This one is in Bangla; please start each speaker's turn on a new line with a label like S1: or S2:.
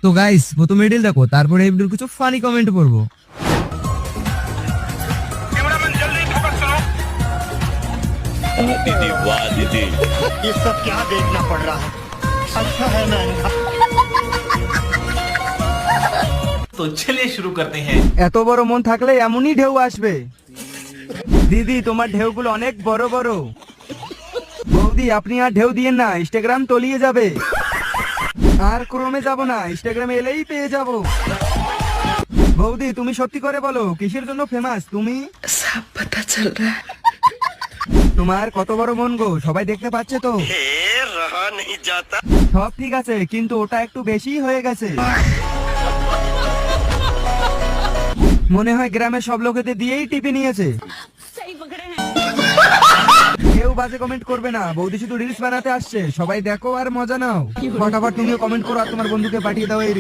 S1: তো গাইস প্রথমে রিল দেখো, তারপরে এই ভিডিওর কিছু ফানি কমেন্ট পড়বো।
S2: दीदी वाह दीदी
S3: ये सब क्या देखना पड़ रहा है। अच्छा है मैं अंधा।
S4: तो चलिए शुरू करते हैं।
S5: এত বড় মন থাকলে এমনই ঢেউ আসবে। দিদি তোমার ঢেউগুলো অনেক বড় বড়। বৌদি আপনি আর ঢেউ দিয়েন না, ইনস্টাগ্রাম তলিয়ে যাবে। আর ক্রমে যাব না, ইনস্টাগ্রামে এলেই পেয়ে যাব। বৌদি তুমি সত্যি করে বলো কিসের জন্য ফেমাস তুমি?
S6: सब पता चल रहा है।
S5: তোমার কত বড় মন গো, সবাই দেখতে পাচ্ছে তো।
S3: रहा नहीं जाता।
S5: সব ঠিক আছে কিন্তু ওটা একটু বেশি হয়ে গেছে। মনে হয় গ্রামের সব লোকেদের দিয়েই টিপে নিয়েছে। কেউ বাজে কমেন্ট করবে না, বৌদি শুধু রিলস বানাতে আসছে। সবাই দেখো আর মজা নাও। ফটাফট তুমিও কমেন্ট করো আর তোমার বন্ধুকে পাঠিয়ে দাও এই